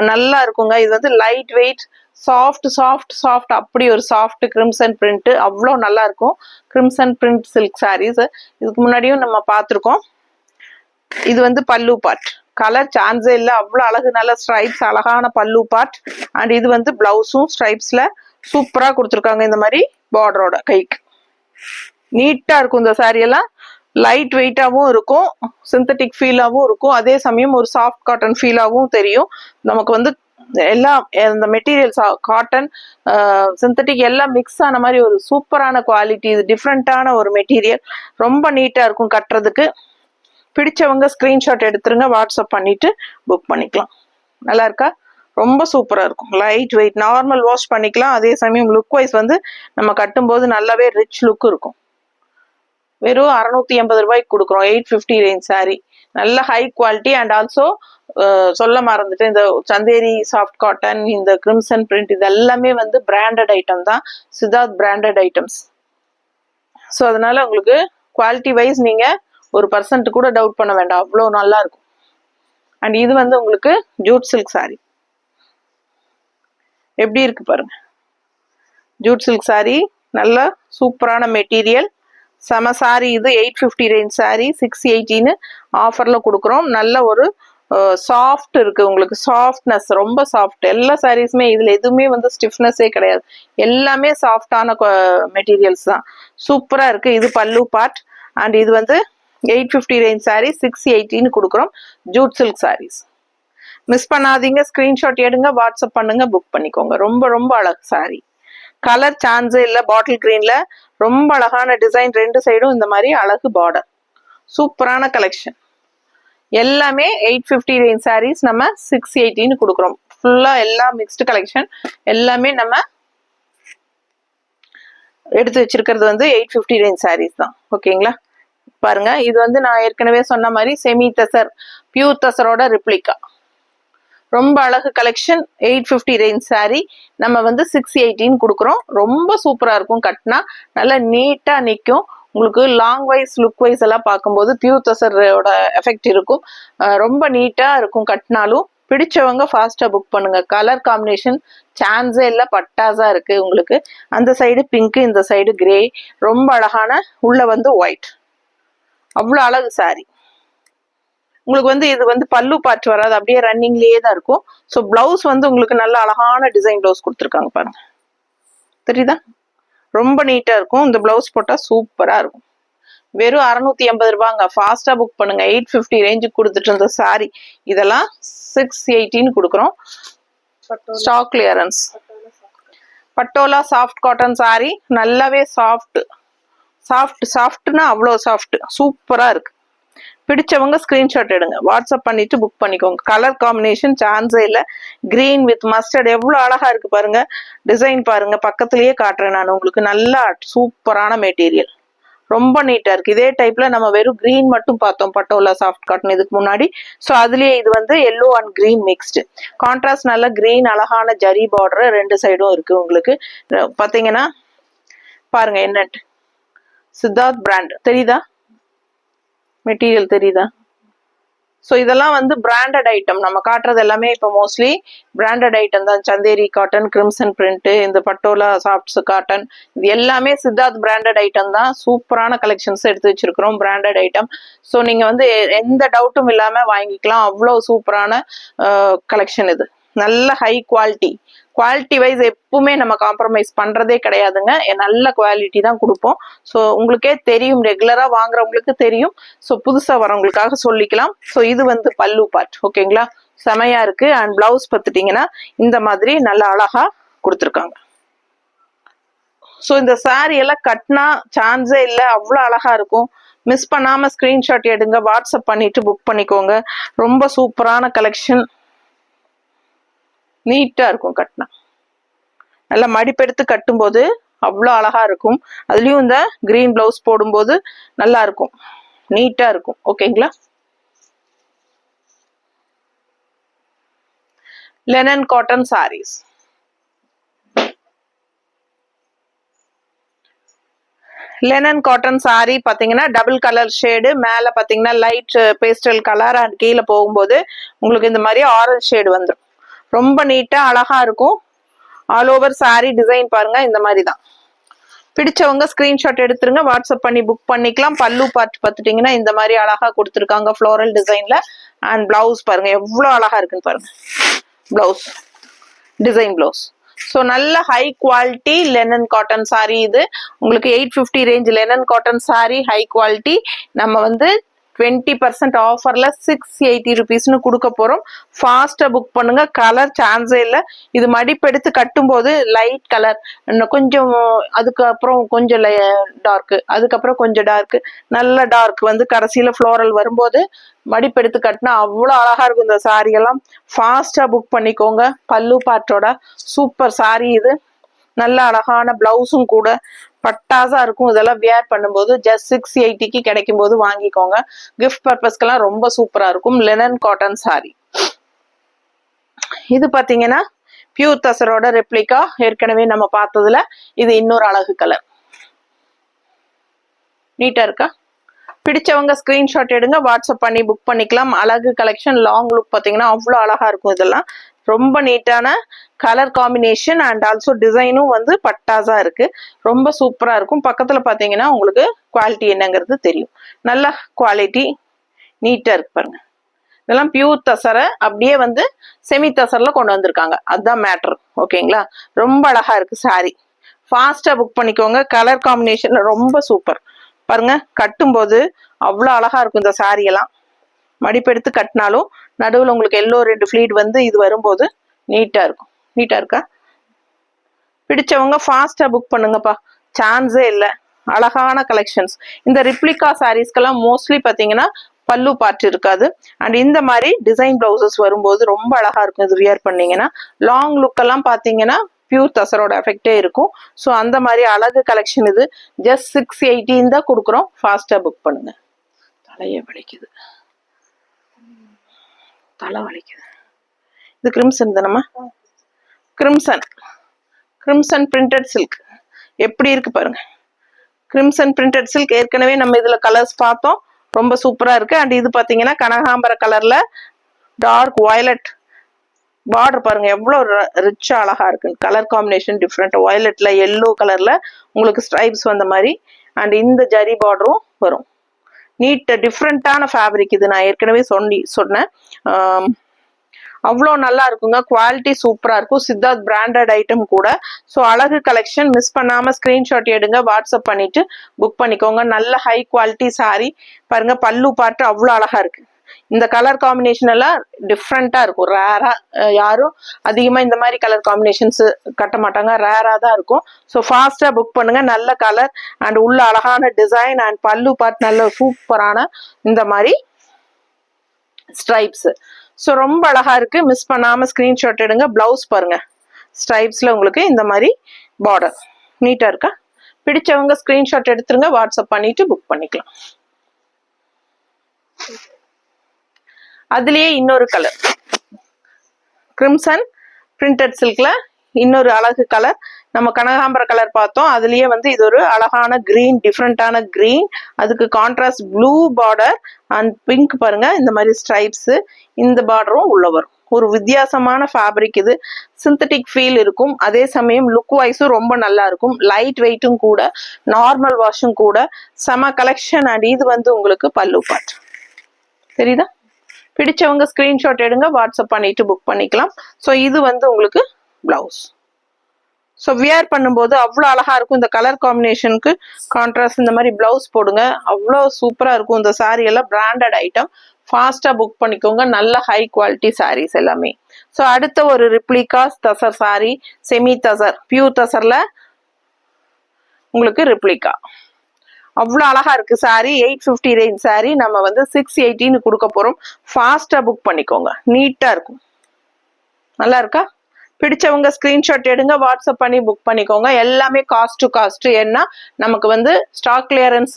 நல்லா இருக்குங்க. இது வந்து light weight, soft soft soft, அப்படி ஒரு சாஃப்ட் கிரிம்சன் பிரிண்ட், அவ்வளோ நல்லா இருக்கும். கிரிம்சன் பிரிண்ட் சில்க் சாரீஸ் இதுக்கு முன்னாடியும் நம்ம பார்த்துருக்கோம். இது வந்து பல்லு பார்ட், கலர் சான்ஸே இல்லை, அவ்வளோ அழகு. நல்ல ஸ்ட்ரைப்ஸ், அழகான பல்லு பார்ட். அண்ட் இது வந்து பிளவுஸும் ஸ்ட்ரைப்ஸ்ல சூப்பரா கொடுத்துருக்காங்க. இந்த மாதிரி பார்டரோட கைக்கு நீட்டா இருக்கும். இந்த சாரி எல்லாம் லைட் வெயிட்டாகவும் இருக்கும், சிந்தட்டிக் ஃபீலாகவும் இருக்கும், அதே சமயம் ஒரு சாஃப்ட் காட்டன் ஃபீலாகவும் தெரியும். நமக்கு வந்து எல்லாம் இந்த மெட்டீரியல்ஸ் காட்டன் சிந்தட்டிக் எல்லாம் மிக்ஸ் ஆன மாதிரி ஒரு சூப்பரான குவாலிட்டி. இது டிஃப்ரெண்டான ஒரு மெட்டீரியல், ரொம்ப நீட்டா இருக்கும் கட்டுறதுக்கு. பிடிச்சவங்க ஸ்கிரீன்ஷாட் எடுத்துருங்க, வாட்ஸ்அப் பண்ணிட்டு புக் பண்ணிக்கலாம். நல்லா இருக்கா? ரொம்ப சூப்பரா இருக்கும். லைட் வெயிட், நார்மல் வாஷ் பண்ணிக்கலாம். அதே சமயம் லுக் வைஸ் வந்து நம்ம கட்டும்போது நல்லாவே ரிச் லுக் இருக்கும். வெறும் 680 ரூபாய்க்கு கொடுக்குறோம். 850 ரேஞ்ச் சாரி, நல்ல ஹை குவாலிட்டி. அண்ட் ஆல்சோ சொல்ல மறந்துட்டு, இந்த சந்தேரி சாஃப்ட் காட்டன், இந்த கிரிம்சன் பிரிண்ட், இது எல்லாமே வந்து பிராண்டட் ஐட்டம் தான், சித்தார்த் பிராண்டட் ஐட்டம்ஸ். ஸோ அதனால உங்களுக்கு குவாலிட்டி வைஸ் நீங்க 1% கூட டவுட் பண்ண வேண்டாம், அவ்வளோ நல்லா இருக்கும். அண்ட் இது வந்து உங்களுக்கு ஜூட் சில்க் சாரி, எப்படி இருக்கு பாருங்க. ஜூட் சில்க் சாரி, நல்ல சூப்பரான மெட்டீரியல், செம சாரி. இது 850 ரேஞ்ச் சாரி, 680 ஆஃபர்ல கொடுக்குறோம். நல்ல ஒரு சாஃப்ட் இருக்கு உங்களுக்கு, சாஃப்ட்னஸ் ரொம்ப சாஃப்ட். எல்லா சாரீஸுமே இதுல எதுவுமே வந்து ஸ்டிஃப்னஸே கிடையாது, எல்லாமே சாஃப்டான மெட்டீரியல்ஸ் தான். சூப்பரா இருக்கு. இது பல்லு பார்ட். அண்ட் இது வந்து 850 ரேஞ்ச் சாரி, 680 கொடுக்குறோம். ஜூட் சில்க் சாரீஸ் மிஸ் பண்ணாதீங்க. ஸ்கிரீன்ஷாட் எடுங்க, வாட்ஸ்அப் பண்ணுங்க, புக் பண்ணிக்கோங்க. ரொம்ப ரொம்ப அழகு சாரி, கலர் சான்ஸே இல்லை. பாட்டில் கிரீன்ல ரொம்ப அழகான டிசைன், ரெண்டு சைடும் இந்த மாதிரி அழகு பார்டர், சூப்பரான கலெக்ஷன். எல்லாமே 850 ரேஞ்ச் சாரீஸ் நம்ம 680 கொடுக்குறோம். ஃபுல்லா எல்லாம் மிக்ஸ்டு கலெக்ஷன், எல்லாமே நம்ம எடுத்து வச்சிருக்கிறது வந்து 850 ரேஞ்ச் சாரீஸ் தான், ஓகேங்களா? பாருங்க, இது வந்து நான் ஏற்கனவே சொன்ன மாதிரி செமி தசர் பியூர் தசரோட ரிப்ளிகா. ரொம்ப அழகு கலெக்ஷன். 850 ரேஞ்ச் சாரி நம்ம வந்து 618 கொடுக்குறோம். ரொம்ப சூப்பரா இருக்கும். கட்டினா நல்லா நீட்டா நிற்கும். உங்களுக்கு லாங் வைஸ் லுக் வைஸ் எல்லாம் பார்க்கும்போது பியூர் தசரோட எஃபெக்ட் இருக்கும். ரொம்ப நீட்டா இருக்கும். கட்டினாலும் பிடிச்சவங்க ஃபாஸ்டா புக் பண்ணுங்க. கலர் காம்பினேஷன் சான்ஸே இல்லை, பட்டாஸா இருக்கு. உங்களுக்கு அந்த சைடு பிங்க், இந்த சைடு கிரே, ரொம்ப அழகான, உள்ள வந்து ஒயிட், அவ்வளோ அழகு சாரி. உங்களுக்கு வந்து இது வந்து பல்லு பார்ட் வராது, அப்படியே ரன்னிங்லேயே தான் இருக்கும். ஸோ பிளவுஸ் வந்து உங்களுக்கு நல்ல அழகான டிசைன் பிளவுஸ் கொடுத்துருக்காங்க பாருங்க, தெரியுதா? ரொம்ப நீட்டா இருக்கும். இந்த பிளவுஸ் போட்டா சூப்பரா இருக்கும். வெறும் 680 ரூபாங்க. ஃபாஸ்டா புக் பண்ணுங்க. 850 ரேஞ்சுக்கு கொடுத்துட்டு இருந்த சாரி இதெல்லாம் 618 கொடுக்குறோம். Stock clearance. Patola soft cotton sari, நல்லாவே சாஃப்ட்னா அவ்வளோ சாஃப்ட், சூப்பரா இருக்கு. பிடிச்சவங்க ஸ்கிரீன்ஷாட் எடுங்க, வாட்ஸ்அப் பண்ணிட்டு புக் பண்ணிக்கோங்க. கலர் காம்பினேஷன் சான்ஸே இல்லை. கிரீன் வித் மஸ்டர்ட் எவ்வளோ அழகா இருக்கு பாருங்க. டிசைன் பாருங்க, பக்கத்துலயே காட்டுறேன் நான் உங்களுக்கு. நல்லா சூப்பரான மெட்டீரியல், ரொம்ப நீட்டா இருக்கு. இதே டைப்ல நம்ம வெறும் கிரீன் மட்டும் பார்த்தோம் பட்டோலா சாஃப்ட் காட்டன் இதுக்கு முன்னாடி. ஸோ அதுலயே இது வந்து yellow and green mixed contrast. நல்ல கிரீன் அழகான ஜரி பார்டர் ரெண்டு சைடும் இருக்கு. உங்களுக்கு பாத்தீங்கன்னா பாருங்க என்னட்டு, சித்தார்த் பிராண்ட் தெரியுதா? மெட்டீரியல் தெரியுதா? ஸோ இதெல்லாம் வந்து பிராண்டட் ஐட்டம். நம்ம காட்டுறது எல்லாமே இப்போ மோஸ்ட்லி பிராண்டட் ஐட்டம் தான். சந்தேரி காட்டன், கிரிம்சன் பிரிண்ட், இந்த பட்டோலா சாஃப்ட்ஸ் காட்டன், இது எல்லாமே சித்தார்த் பிராண்டட் ஐட்டம் தான். சூப்பரான கலெக்ஷன்ஸ் எடுத்து வச்சிருக்கிறோம், பிராண்டட் ஐட்டம். ஸோ நீங்க வந்து எந்த டவுட்டும் இல்லாம வாங்கிக்கலாம். அவ்வளோ சூப்பரான கலெக்ஷன் இது. நல்ல ஹை குவாலிட்டி. குவாலிட்டி வைஸ் எப்பவுமே நம்ம காம்ப்ரமைஸ் பண்றதே கிடையாதுங்க. நல்ல குவாலிட்டி தான் கொடுப்போம். ஸோ உங்களுக்கே தெரியும், ரெகுலரா வாங்குறவங்களுக்கு தெரியும். ஸோ புதுசா வரவங்களுக்காக சொல்லிக்கலாம். ஸோ இது வந்து பல்லு பார்ட், ஓகேங்களா? செமையா இருக்கு. அண்ட் பிளவுஸ் பார்த்துட்டீங்கன்னா இந்த மாதிரி நல்ல அழகா கொடுத்துருக்காங்க. ஸோ இந்த சாரி எல்லாம் கட்டினா சான்ஸே இல்லை, அவ்வளோ அழகா இருக்கும். மிஸ் பண்ணாம ஸ்கிரீன்ஷாட் எடுங்க, வாட்ஸ்அப் பண்ணிட்டு புக் பண்ணிக்கோங்க. ரொம்ப சூப்பரான கலெக்ஷன், நீட்டா இருக்கும். கட்டினா நல்லா மடிப்பெடுத்து கட்டும்போது அவ்வளோ அழகா இருக்கும். அதுலயும் இந்த கிரீன் பிளவுஸ் போடும்போது நல்லா இருக்கும், நீட்டா இருக்கும். ஓகேங்களா? Linen cotton saris. Linen cotton sari பாத்தீங்கன்னா டபுள் கலர் ஷேடு. மேல பாத்தீங்கன்னா லைட் பேஸ்டல் கலர், அண்ட் கீழே போகும்போது உங்களுக்கு இந்த மாதிரி ஆரஞ்சு ஷேடு வந்துடும். ரொம்ப நீட்டா அழகா இருக்கும். ஆல் ஓவர் சாரி டிசைன் பாருங்க, இந்த மாதிரி தான். பிடிச்சவங்க ஸ்கிரீன்ஷாட் எடுத்துருங்க, வாட்ஸ்அப் பண்ணி புக் பண்ணிக்கலாம். பல்லு பார்ட் பார்த்துட்டீங்கன்னா இந்த மாதிரி அழகா கொடுத்துருக்காங்க ஃப்ளோரல் டிசைன்ல. அண்ட் பிளவுஸ் பாருங்க எவ்வளவு அழகா இருக்குன்னு பாருங்க. Blouse design blouse. ஸோ நல்ல high quality linen cotton sorry இது. உங்களுக்கு 850 range linen cotton sorry high quality. நம்ம வந்து 20% ஆஃபர்ல 680 ருபீஸ்னு கொடுக்க போறோம். ஃபாஸ்டா புக் பண்ணுங்க. கலர் சான்ஸே இல்லை. இது மடிப்பெடுத்து கட்டும் போது லைட் கலர், கொஞ்சம் அதுக்கப்புறம் கொஞ்சம் டார்க், அதுக்கப்புறம் கொஞ்சம் டார்க், நல்ல டார்க் வந்து கடைசியில ஃப்ளோரல் வரும்போது மடிப்பெடுத்து கட்டினா அவ்வளோ அழகா இருக்கும். இந்த சாரி எல்லாம் ஃபாஸ்டா புக் பண்ணிக்கோங்க. பல்லு பார்ட்டோட சூப்பர் சாரி இது. நல்ல அழகான பிளவுஸும் கூட பட்டாசா இருக்கும். இதெல்லாம் வியர் பண்ணும்போது ஜஸ்ட் 680க்கு கிடைக்கும் போது வாங்கிக்கோங்க. கிஃப்ட் பர்பஸ்க்கெல்லாம் ரொம்ப சூப்பரா இருக்கும். Linen cotton sorry. இது பாத்தீங்கன்னா பியூர் தசரோட ரெப்ளிகா, ஏற்கனவே நம்ம பார்த்ததுல இது இன்னொரு அழகு கலர். நீட்டா இருக்கா? பிடிச்சவங்க ஸ்கிரீன்ஷாட் எடுங்க, வாட்ஸ்அப் பண்ணி புக் பண்ணிக்கலாம். அழகு கலெக்ஷன், லாங் லுக் பாத்தீங்கன்னா அவ்வளோ அழகா இருக்கும். இதெல்லாம் ரொம்ப நீட்டான கலர் காம்பினேஷன் அண்ட் ஆல்சோ டிசைனும் வந்து பட்டாசா இருக்கு. ரொம்ப சூப்பரா இருக்கும். பக்கத்துல பாத்தீங்கன்னா உங்களுக்கு குவாலிட்டி என்னங்கிறது தெரியும். நல்ல குவாலிட்டி, நீட்டா இருக்கு பாருங்க. இதெல்லாம் பியூர் தசரை அப்படியே வந்து செமி தசர்ல கொண்டு வந்திருக்காங்க, அதுதான் மேட்டர். ஓகேங்களா? ரொம்ப அழகா இருக்கு சாரி. ஃபாஸ்டா புக் பண்ணிக்கோங்க. கலர் காம்பினேஷன் ரொம்ப சூப்பர் பாருங்க. கட்டும்போது அவ்வளோ அழகா இருக்கும். இந்த சாரி எல்லாம் மடிப்பெடுத்து கட்டினாலும் நடுவில் உங்களுக்கு எல்லோ 2 ஃபிளீட் வந்து இது வரும்போது நீட்டா இருக்கும். நீட்டா இருக்கா? பிடிச்சவங்க ஃபாஸ்டா புக் பண்ணுங்கப்பா, சான்ஸே இல்லை. அழகான கலெக்ஷன்ஸ். இந்த ரிப்ளிகா சாரீஸ்க்கெல்லாம் மோஸ்ட்லி பாத்தீங்கன்னா பல்லு பார்ட் இருக்காது. அண்ட் இந்த மாதிரி டிசைன் பிளவுசஸ் வரும்போது ரொம்ப அழகா இருக்கும். இது வியர் பண்ணீங்கன்னா லாங் லுக் எல்லாம் பாத்தீங்கன்னா பியூர் தசரோட எஃபெக்டே இருக்கும். ஸோ அந்த மாதிரி அழகு கலெக்ஷன் இது. ஜஸ்ட் 680 தான் கொடுக்குறோம். ஃபாஸ்டா புக் பண்ணுங்க. தலையை வலிக்குது, தலை வலிக்குது. இது கிரிம்சன் தானம்மா? கிரிம்சன், கிரிம்சன் பிரிண்டட் சில்க் எப்படி இருக்கு பாருங்க. கிரிம்சன் பிரிண்டட் சில்க் ஏற்கனவே நம்ம இதுல கலர்ஸ் பார்த்தோம், ரொம்ப சூப்பரா இருக்கு. அண்ட் இது பாத்தீங்கன்னா கனகாம்பர கலர்ல டார்க் வயலட் பார்டர் பாருங்க, எவ்வளவு ரிச்சா அழகா இருக்கு. கலர் காம்பினேஷன் டிஃப்ரெண்ட், வயலட்ல எல்லோ கலர்ல உங்களுக்கு ஸ்ட்ரைப்ஸ் வந்த மாதிரி. அண்ட் இந்த ஜரி பார்டரும் வரும். நீட் டிஃப்ரெண்டான ஃபேப்ரிக் இது, நான் ஏற்கனவே சொன்னேன். அவ்வளோ நல்லா இருக்குங்க, குவாலிட்டி சூப்பரா இருக்கும். சித்தார்த் பிராண்டட் ஐட்டம் கூட. ஸோ அழகு கலெக்ஷன் மிஸ் பண்ணாம ஸ்கிரீன்ஷாட் எடுங்க, வாட்ஸ்அப் பண்ணிட்டு புக் பண்ணிக்கோங்க. நல்ல ஹை குவாலிட்டி சாரி பாருங்க. பல்லு பார்ட்டு அவ்வளோ அழகா இருக்கு. இந்த கலர் காம்பினேஷன் எல்லாம் டிஃப்ரெண்டா இருக்கும். ரேரா, யாரும் அதிகமா இந்த மாதிரி கலர் காம்பினேஷன்ஸ் கட்ட மாட்டாங்க, ரேரா தான் இருக்கும். ஸோ ஃபாஸ்டா புக் பண்ணுங்க. நல்ல கலர் அண்ட் உள்ள அழகான டிசைன் அண்ட் பல்லு பார்ட் நல்ல சூப்பரான இந்த மாதிரி ஸ்ட்ரைப்ஸ். ஸோ ரொம்ப அழகா இருக்கு, மிஸ் பண்ணாம ஸ்கிரீன்ஷாட் எடுங்க. பிளவுஸ் பாருங்க, ஸ்ட்ரைப்ஸ்ல உங்களுக்கு இந்த மாதிரி பார்டர் நீட்டா இருக்கா. பிடிச்சவங்க ஸ்கிரீன்ஷாட் எடுத்துருங்க, வாட்ஸ்அப் பண்ணிட்டு புக் பண்ணிக்கலாம். அதுலயே இன்னொரு கலர் கிரிம்சன் பிரிண்டட் சில்க்ல இன்னொரு அழகு கலர். நம்ம கனகாம்பர கலர் பார்த்தோம், அதுலயே வந்து இது ஒரு அழகான கிரீன், டிஃப்ரெண்டான கிரீன். அதுக்கு contrast blue border and pink பாருங்க, இந்த மாதிரி ஸ்ட்ரைப்ஸ். இந்த பார்டரும் உள்ள வரும். ஒரு வித்தியாசமான ஃபேப்ரிக் இது. சிந்தட்டிக் ஃபீல் இருக்கும், அதே சமயம் லுக் வைஸும் ரொம்ப நல்லா இருக்கும். லைட் வெயிட்டும் கூட, நார்மல் வாஷும் கூட. செம கலெக்ஷன். அண்ட் இது வந்து உங்களுக்கு பல்லு பார்ட் தெரியுதா. பிடிச்சவங்க ஸ்கிரீன்ஷாட் எடுங்க, வாட்ஸ்அப் பண்ணிட்டு புக் பண்ணிக்கலாம். ஸோ இது வந்து உங்களுக்கு பிளவுஸ். ஸோ வியர் பண்ணும்போது அவ்வளோ அழகா இருக்கும். இந்த கலர் காம்பினேஷனுக்கு கான்ட்ராஸ்ட் இந்த மாதிரி பிளவுஸ் போடுங்க, அவ்வளோ சூப்பரா இருக்கும். இந்த சாரி எல்லாம் பிராண்டட் ஐட்டம், ஃபாஸ்டா புக் பண்ணிக்கோங்க. நல்ல ஹை குவாலிட்டி சாரீஸ் எல்லாமே. ஸோ அடுத்த ஒரு replica tussar sorry, semi tussar, pure தசர்ல உங்களுக்கு ரிப்ளிகா அவ்வளோ அழகா இருக்கு சாரி. 850 ரேஞ்ச் சாரி நம்ம வந்து 680 கொடுக்க போறோம். ஃபாஸ்டா புக் பண்ணிக்கோங்க, நீட்டா இருக்கும். நல்லா இருக்கா. பிடிச்சவங்க ஸ்கிரீன்ஷாட் எடுங்க, வாட்ஸ்அப் பண்ணி புக் பண்ணிக்கோங்க. எல்லாமே காஸ்ட் டு காஸ்ட், ஏன்னா நமக்கு வந்து ஸ்டாக் கிளியரன்ஸ்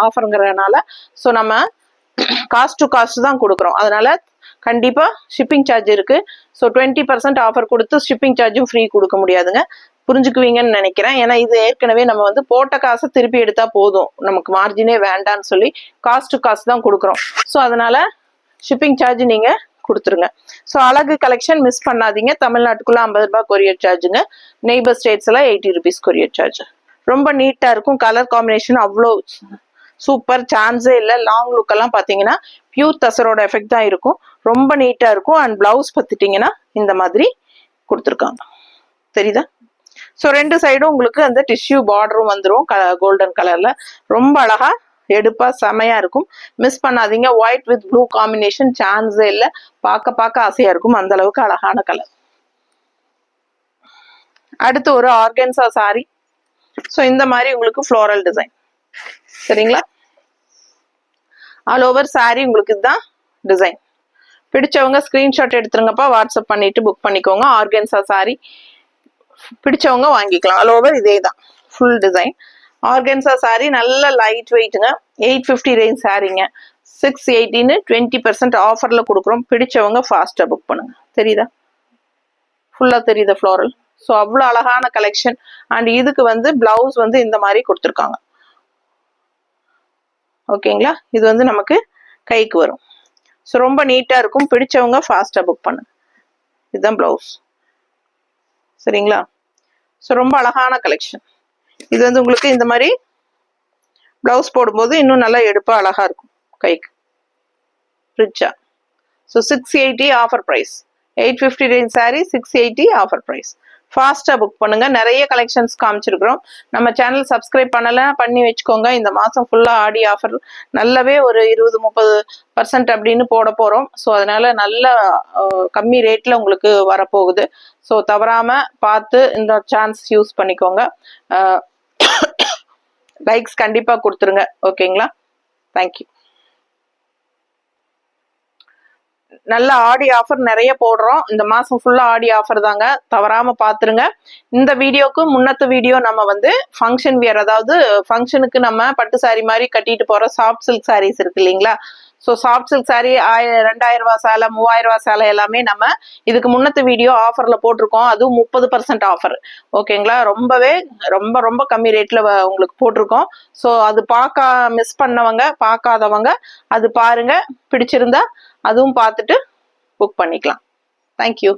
ஆஃபருங்கிறதுனால ஸோ நம்ம காஸ்ட் டு காஸ்ட் தான் கொடுக்குறோம். அதனால கண்டிப்பா ஷிப்பிங் சார்ஜ் இருக்கு. ஸோ 20% ஆஃபர் கொடுத்து ஷிப்பிங் சார்ஜும் ஃப்ரீ கொடுக்க முடியாதுங்க. புரிஞ்சுக்குவீங்கன்னு நினைக்கிறேன். ஏன்னா இது ஏற்கனவே நம்ம வந்து போட்ட காசை திருப்பி எடுத்தா போதும், நமக்கு மார்ஜினே வேண்டான்னு சொல்லி காஸ்ட் டு காஸ்ட் தான் கொடுக்குறோம். ஸோ அதனால ஷிப்பிங் சார்ஜ் நீங்க கொடுத்துருங்க. ஸோ அழகு கலெக்ஷன் மிஸ் பண்ணாதீங்க. தமிழ்நாட்டுக்குள்ள 50 ரூபாய் கொரியர் சார்ஜுங்க. நெய்பர் ஸ்டேட்ஸ் எல்லாம் 80 rupees கொரியர் சார்ஜ். ரொம்ப நீட்டா இருக்கும். கலர் காம்பினேஷன் அவ்வளோ சூப்பர், சான்ஸே இல்லை. லாங் லுக் எல்லாம் பாத்தீங்கன்னா பியூர் தசரோட எஃபெக்ட் தான் இருக்கும். ரொம்ப நீட்டா இருக்கும். அண்ட் பிளவுஸ் பார்த்துட்டீங்கன்னா இந்த மாதிரி கொடுத்துருக்காங்க, தெரியுதா. ஸோ ரெண்டு சைடும் உங்களுக்கு அந்த டிஷ்யூ பார்டரும் வந்துடும் கோல்டன் கலர்ல. ரொம்ப அழகா எடுப்பா செமையா இருக்கும். மிஸ் பண்ணாதீங்க. ஒயிட் வித் ப்ளூ காம்பினேஷன் சான்ஸே இல்லை. பார்க்க ஆசையா இருக்கும், அந்த அளவுக்கு அழகான கலர். அடுத்து ஒரு ஆர்கன்சா சாரி. ஸோ இந்த மாதிரி உங்களுக்கு ஃப்ளோரல் டிசைன், சரிங்களா. ஆல் ஓவர் சாரி உங்களுக்கு இதுதான் டிசைன். பிடிச்சவங்க ஸ்கிரீன்ஷாட் எடுத்துருங்கப்பா, வாட்ஸ்அப் பண்ணிட்டு புக் பண்ணிக்கோங்க. ஆர்கன்சா சாரி பிடிச்சவங்க வாங்கிக்கலாம். ஆல் ஓவர் இதே தான் ஃபுல் டிசைன். ஆர்கன்சா சாரி நல்ல லைட் வெயிட்டுங்க. 850 ரேஞ்ச் சாரிங்க. 680 20% ஆஃபர்ல கொடுக்குறோம். பிடிச்சவங்க ஃபாஸ்டா புக் பண்ணுங்க. தெரியுதா, ஃபுல்லா தெரியுதா ஃப்ளோரல். ஸோ அவ்வளோ அழகான கலெக்ஷன். அண்ட் இதுக்கு வந்து பிளவுஸ் வந்து இந்த மாதிரி கொடுத்துருக்காங்க, ஓகேங்களா. இது வந்து நமக்கு கைக்கு வரும். ஸோ ரொம்ப நீட்டா இருக்கும். பிடிச்சவங்க ஃபாஸ்டா புக் பண்ணுங்க. இதுதான் பிளவுஸ், சரிங்களா. ஸோ ரொம்ப அழகான கலெக்ஷன். இது வந்து உங்களுக்கு இந்த மாதிரி பிளவுஸ் போடும்போது இன்னும் நல்லா எடுப்பா அழகா இருக்கும் கைக்கு, ரிச்சா. So 680 offer price. 850 range sari 680 offer price. ஃபாஸ்டா புக் பண்ணுங்க. நிறைய கலெக்ஷன்ஸ் காமிச்சிருக்கிறோம். நம்ம சேனல் சப்ஸ்கிரைப் பண்ணல, பண்ணி வச்சுக்கோங்க. இந்த மாசம் ஃபுல்லா ஆடி ஆஃபர் நல்லாவே ஒரு 20-30% அப்படின்னு போட போறோம். ஸோ அதனால நல்ல கம்மி ரேட்ல உங்களுக்கு வரப்போகுது. ஸோ தவறாம பார்த்து இந்த சான்ஸ் யூஸ் பண்ணிக்கோங்க. லைக்ஸ் கண்டிப்பா கொடுத்துருங்க, ஓகேங்களா. தேங்க்யூ. நல்ல ஆடி ஆஃபர் நிறைய போடுறோம். இந்த மாசம் ஃபுல்லா ஆடி ஆஃபர் தாங்க, தவறாம பாத்துருங்க. இந்த வீடியோக்கு முன்னத்து வீடியோ நம்ம வந்து ஃபங்க்ஷன் வியர், அதாவது ஃபங்க்ஷனுக்கு நம்ம பட்டு சாரி மாதிரி கட்டிட்டு போற சாஃப்ட் சில்க் சாரீஸ் இருக்கு இல்லைங்களா? ஸோ சாஃப்ட் சில்க் சாரி 2000 ரூபாய் சேலை, 3000 ரூபாய் சேலை எல்லாமே நம்ம இதுக்கு முன்னத்து வீடியோ ஆஃபர்ல போட்டிருக்கோம். அதுவும் 30% ஆஃபர். ஓகேங்களா? ரொம்பவே ரொம்ப ரொம்ப கம்மி ரேட்ல உங்களுக்கு போட்டிருக்கோம். ஸோ அது மிஸ் பண்ணவங்க, பார்க்காதவங்க அது பாருங்க. பிடிச்சிருந்தா அதுவும் பார்த்துட்டு புக் பண்ணிக்கலாம். தேங்க்யூ.